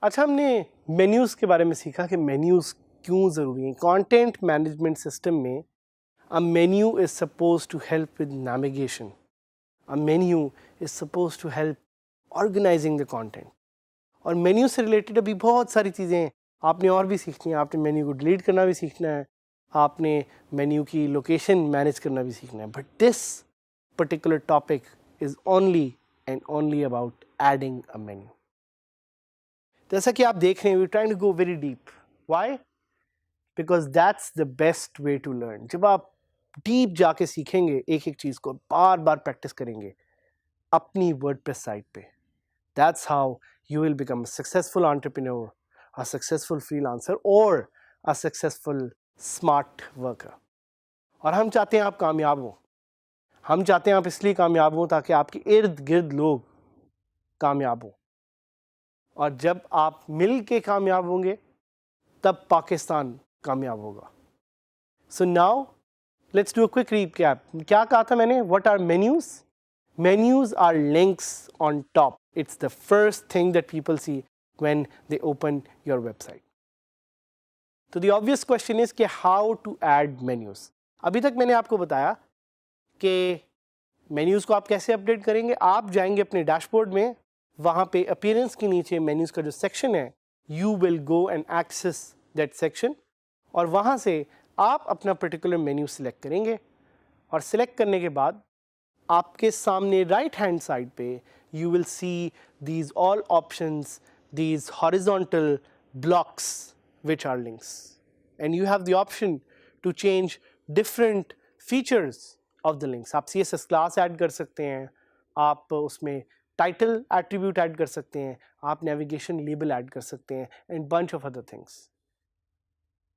अच्छा, हमने मेन्यूज़ के बारे में सीखा कि मेन्यूज़ क्यों ज़रूरी हैं। कंटेंट मैनेजमेंट सिस्टम में a menu is suppose to help with navigation, a menu is suppose to help organizing the content. और मेन्यू से रिलेटेड अभी बहुत सारी चीज़ें आपने और भी सीखनी है। आपने मेन्यू को डिलीट करना भी सीखना है, आपने मेन्यू की लोकेशन मैनेज करना भी सीखना है। But this particular topic is only and only about adding a menu. जैसा कि आप देख रहे हैं, we trying to go very deep. Why? Because that's the best way to learn. जब आप डीप जाके सीखेंगे, एक एक चीज़ को बार बार प्रैक्टिस करेंगे अपनी वर्डप्रेस साइट पे, that's how you will become a successful entrepreneur, a successful freelancer, or a successful smart worker. और हम चाहते हैं आप कामयाब हो। हम चाहते हैं आप इसलिए कामयाब हो ताकि आपके इर्द गिर्द लोग कामयाब हो। और जब आप मिल के कामयाब होंगे तब पाकिस्तान कामयाब होगा। So now let's do a quick recap. क्या कहा था मैंने? What are menus? Menus are links on top. It's the first thing that people see when they open your website. So the obvious question is कि how to add menus. अभी तक मैंने आपको बताया कि menus को आप कैसे अपडेट करेंगे। आप जाएंगे अपने डैशबोर्ड में, वहाँ पे appearance के नीचे menus का जो section है, you will go and access that section, और वहाँ से आप अपना particular menu select करेंगे। और select करने के बाद आपके सामने राइट हैंड साइड पे you will see these all options, these horizontal blocks which are links, and you have the option to change different features of the links. आप CSS class add कर सकते हैं, आप उसमें टाइटल एट्रीब्यूट ऐड कर सकते हैं, आप नेविगेशन लेबल ऐड कर सकते हैं, and bunch of other things.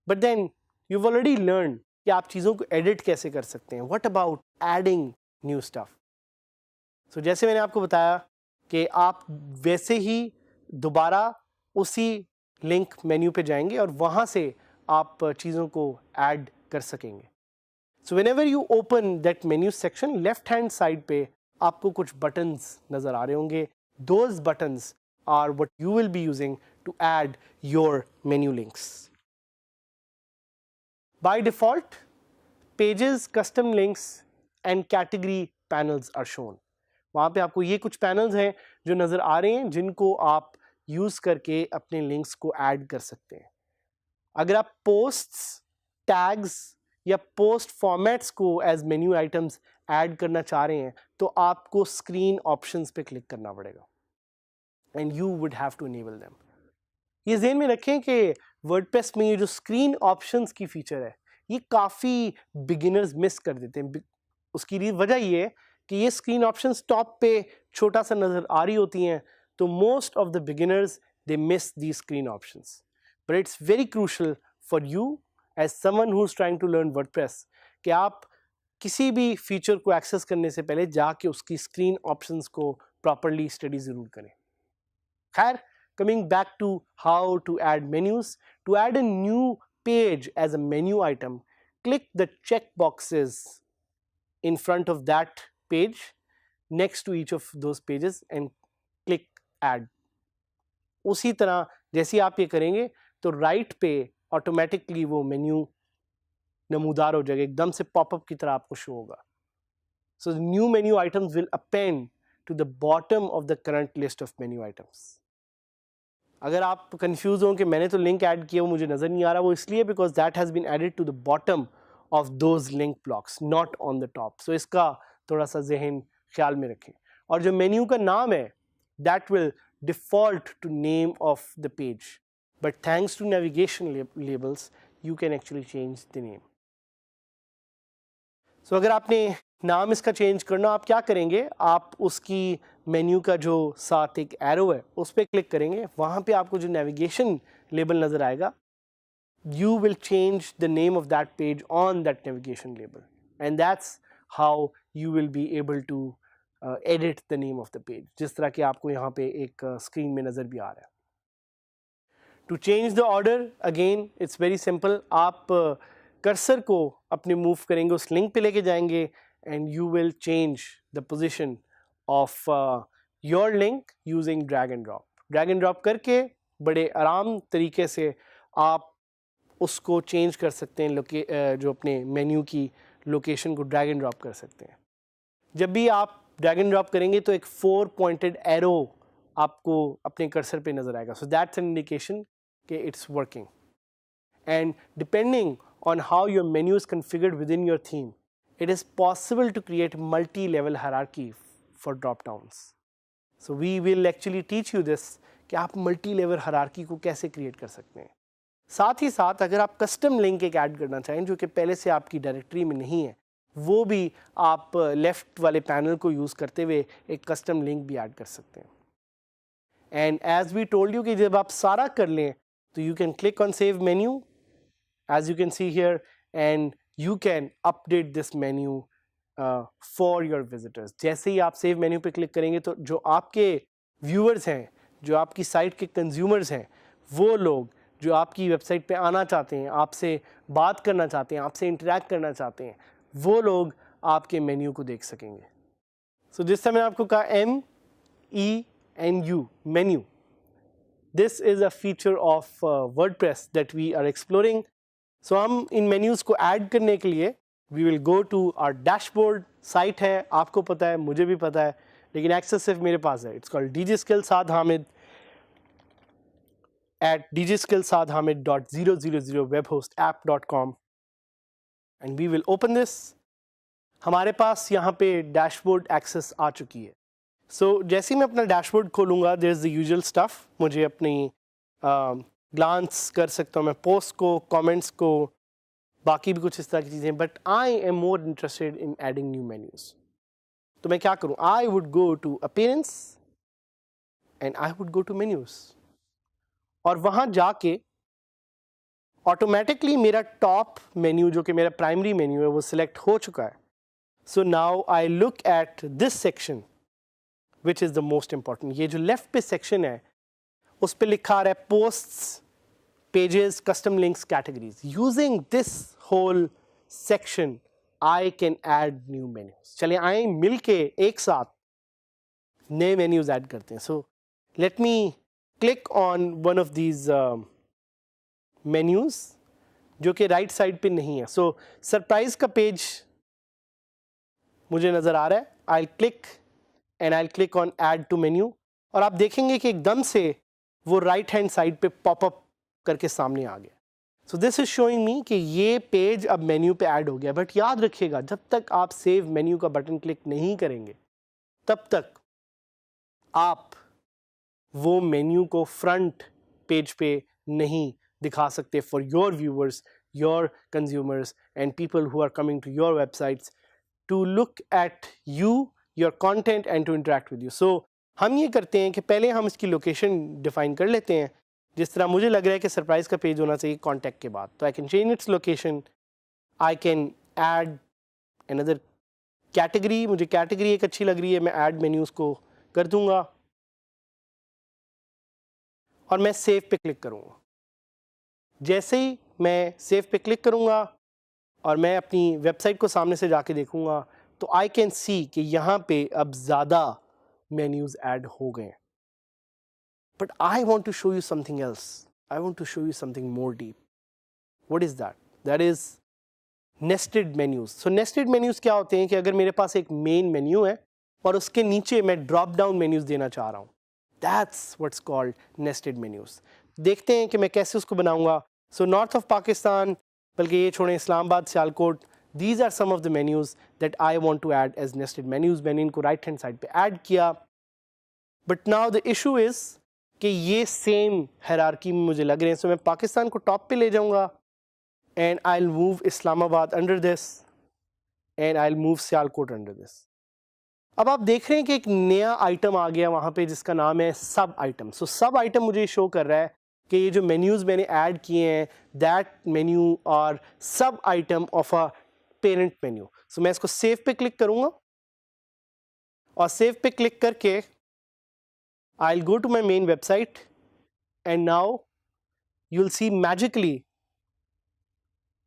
But then you've already learned कि आप चीज़ों को एडिट कैसे कर सकते हैं। What about adding new stuff? So जैसे मैंने आपको बताया कि आप वैसे ही दोबारा उसी लिंक मेन्यू पे जाएंगे और वहाँ से आप चीज़ों को ऐड कर सकेंगे। So whenever you open that menu section, left hand side पे आपको कुछ buttons नज़र आ रहे होंगे। Those buttons are what you will be using to add your menu links. By default, pages, custom links and category panels are shown. वहाँ पे आपको ये कुछ पैनल्स हैं जो नज़र आ रहे हैं, जिनको आप यूज़ करके अपने लिंक्स को ऐड कर सकते हैं। अगर आप पोस्ट्स, टैग्स या पोस्ट फॉर्मेट्स को एज मेन्यू आइटम्स ऐड करना चाह रहे हैं तो आपको स्क्रीन ऑप्शंस पे क्लिक करना पड़ेगा, and you would have to enable them. ये ज़हन में रखें कि वर्डप्रेस में ये जो स्क्रीन ऑप्शंस की फीचर है, ये काफ़ी बिगिनर्स मिस कर देते हैं। उसकी वजह ये है कि ये स्क्रीन ऑप्शंस टॉप पे छोटा सा नज़र आ रही होती हैं, तो most of the beginners they miss the screen options. But it's very crucial for you as someone who is trying to learn WordPress कि आप किसी भी फीचर को एक्सेस करने से पहले जाके उसकी स्क्रीन ऑप्शंस को प्रॉपरली स्टडी ज़रूर करें। खैर, coming back to how to add menus. To add a new page as a menu item, click the check boxes in front of that page next to each of those pages and click add. उसी तरह जैसे आप ये करेंगे तो right पे automatically वो menu नमूदार हो जाएगा, एकदम से पॉपअप की तरह आपको शो होगा। So the new menu items will append to the bottom of the current list of menu items. अगर आप कंफ्यूज हो कि मैंने तो लिंक ऐड किया वो मुझे नज़र नहीं आ रहा, वो इसलिए because that has been added to the bottom of those link blocks, not on the top. So इसका थोड़ा सा जहन ख्याल में रखें। और जो मेन्यू का नाम है that will default to name of the page, but thanks to navigation labels you can actually change the name. So अगर आपने नाम इसका चेंज करना, आप क्या करेंगे, आप उसकी मेन्यू का जो साथ एक एरो है उस पर क्लिक करेंगे, वहाँ पे आपको जो नेविगेशन लेबल नज़र आएगा, you will change the name of that page on that navigation label, and that's how you will be able to edit the name of the page, जिस तरह कि आपको यहाँ पे एक स्क्रीन में नज़र भी आ रहा है. To change the order, again it's very simple. आप कर्सर को अपने मूव करेंगे, उस लिंक पे लेके जाएंगे and you will change the position of your link using drag and drop. Drag and drop करके बड़े आराम तरीके से आप उसको चेंज कर सकते हैं, जो अपने मेन्यू की लोकेशन को ड्रैग एंड ड्रॉप कर सकते हैं. जब भी आप ड्रैग एंड ड्रॉप करेंगे तो एक 4 पॉइंटेड एरो आपको अपने कर्सर पे नज़र आएगा. सो दैट्स एन इंडिकेशन कि it's working. And depending on how your menu is configured within your theme, it is possible to create multi-level hierarchy for drop downs. So we will actually teach you this कि आप multi-level hierarchy को कैसे create कर सकते हैं. साथ ही साथ अगर आप custom link एक ऐड करना चाहें जो कि पहले से आपकी डायरेक्टरी में नहीं है, वो भी आप लेफ्ट वाले पैनल को यूज़ करते हुए एक custom link भी ऐड कर सकते हैं. And as we told you कि जब आप सारा कर लें तो you can click on save menu, as you can see here, and you can update this menu for your visitors. जैसे ही आप सेव मेन्यू पे क्लिक करेंगे तो जो आपके व्यूअर्स हैं, जो आपकी साइट के कंज्यूमर्स हैं, वो लोग जो आपकी वेबसाइट पे आना चाहते हैं, आपसे बात करना चाहते हैं, आपसे इंटरेक्ट करना चाहते हैं, वो लोग आपके मेन्यू को देख सकेंगे. सो जिस समय आपको कहा MENU, menu, this is a feature of WordPress that we are exploring. So हम इन मेन्यूज़ को ऐड करने के लिए we will go to our dashboard. Site है, आपको पता है, मुझे भी पता है, लेकिन एक्सेस सिर्फ मेरे पास है. It's called Digiskills Saad Hamid at digiskillsadhamid.000webhostapp.com, and we will open this. हमारे पास यहाँ पे डैशबोर्ड एक्सेस आ चुकी है. So जैसे ही मैं अपना डैशबोर्ड खोलूँगा, there is the usual stuff. मुझे अपनी ग्लांस कर सकता हूँ मैं पोस्ट को, कमेंट्स को, बाकी भी कुछ इस तरह की चीज़ें. But I am more interested in adding new menus. तो मैं क्या करूँ? I would go to appearance and I would go to menus, और वहाँ जाके ऑटोमेटिकली मेरा टॉप मेन्यू जो कि मेरा प्राइमरी मेन्यू है वो सिलेक्ट हो चुका है. So now I look at this section which is the most important. ये जो लेफ्ट पे सेक्शन है उस पर लिखा आ रहा है posts, pages, custom links, categories. Using this whole section, I can add new menus. चलिए आए मिलके एक साथ नए menus add करते हैं. So let me click on one of these menus जो कि right side पे नहीं है. So surprise का page मुझे नज़र आ रहा है. I'll click and I'll click on add to menu, और आप देखेंगे कि एकदम से वो right hand side पे pop up करके सामने आ गया. So this is showing me कि ये पेज अब मेन्यू पे ऐड हो गया. बट याद रखिएगा, जब तक आप सेव मेन्यू का बटन क्लिक नहीं करेंगे तब तक आप वो मेन्यू को फ्रंट पेज पे नहीं दिखा सकते for your viewers, your consumers and people who are coming to your websites to look at you, your content and to interact with you. So हम ये करते हैं कि पहले हम इसकी लोकेशन डिफाइन कर लेते हैं. जिस तरह मुझे लग रहा है कि सरप्राइज का पेज होना चाहिए कॉन्टैक्ट के बाद, तो I can change its location. I can add another category. मुझे कैटेगरी एक अच्छी लग रही है, मैं ऐड मेन्यूज़ को कर दूंगा और मैं सेव पे क्लिक करूंगा. जैसे ही मैं सेव पे क्लिक करूंगा और मैं अपनी वेबसाइट को सामने से जाके देखूंगा तो आई कैन सी कि यहाँ पे अब ज़्यादा मेन्यूज़ ऐड हो गए. But I want to show you something else. I want to show you something more deep. What is that? That is nested menus. So nested menus क्या होते हैं कि अगर मेरे पास एक main menu है और उसके नीचे मैं drop down menus देना चाह रहा हूँ, that's what's called nested menus. देखते हैं कि मैं कैसे उसको बनाऊँगा. So north of Pakistan, बल्कि ये छोड़ें, Islamabad, Sialkot, these are some of the menus that I want to add as nested menus. मैंने इनको right hand side पे add किया. But now the issue is कि ये सेम हायरार्की में मुझे लग रहे हैं. सो मैं पाकिस्तान को टॉप पे ले जाऊंगा and I will move Islamabad under this and I will move Sialkot under this. अब आप देख रहे हैं कि एक नया आइटम आ गया वहाँ पे जिसका नाम है सब आइटम. सो सब आइटम मुझे शो कर रहा है कि ये जो मेन्यूज़ मैंने ऐड किए हैं, दैट मेन्यू और sub item of a parent menu. So मैं इसको सेव पे क्लिक करूंगा और सेव पे क्लिक करके I'll go to my main website and now you'll see magically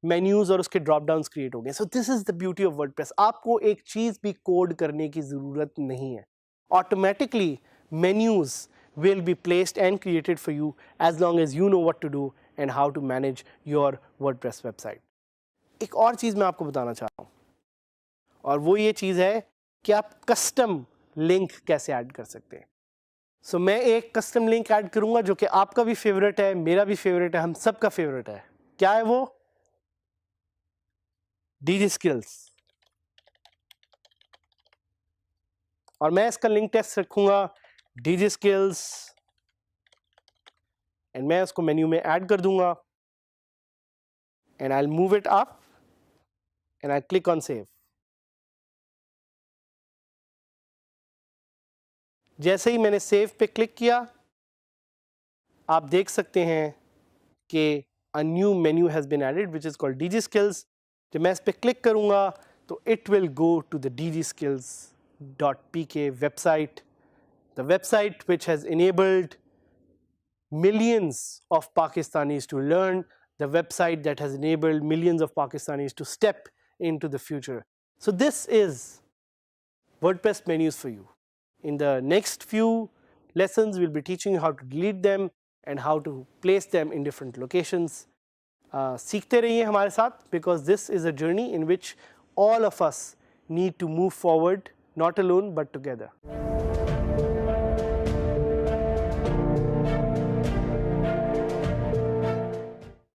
menus और उसके drop downs create हो गए. So this is the beauty of WordPress. आपको एक चीज भी कोड करने की जरूरत नहीं है. Automatically menus will be placed and created for you as long as you know what to do and how to manage your WordPress website. एक और चीज मैं आपको बताना चाह रहा हूं और वो ये चीज है कि आप कस्टम लिंक कैसे ऐड कर सकते हैं. सो मैं एक कस्टम लिंक ऐड करूंगा जो कि आपका भी फेवरेट है, मेरा भी फेवरेट है, हम सबका फेवरेट है. क्या है वो? Digiskills. और मैं इसका लिंक टेस्ट रखूंगा Digiskills एंड मैं उसको मेन्यू में ऐड कर दूंगा and I move it up and I click on save. जैसे ही मैंने सेव पे क्लिक किया आप देख सकते हैं कि a new menu has been added which is called Digiskills. जब मैं इस पे क्लिक करूंगा तो it will go to the digiskills.pk website, the website which has enabled millions of Pakistanis to learn, the website that has enabled millions of Pakistanis to step into the future. So this is WordPress menus for you. In the next few lessons we'll be teaching you how to delete them and how to place them in different locations. सीखते रहिए हमारे साथ because this is a journey in which all of us need to move forward, not alone but together.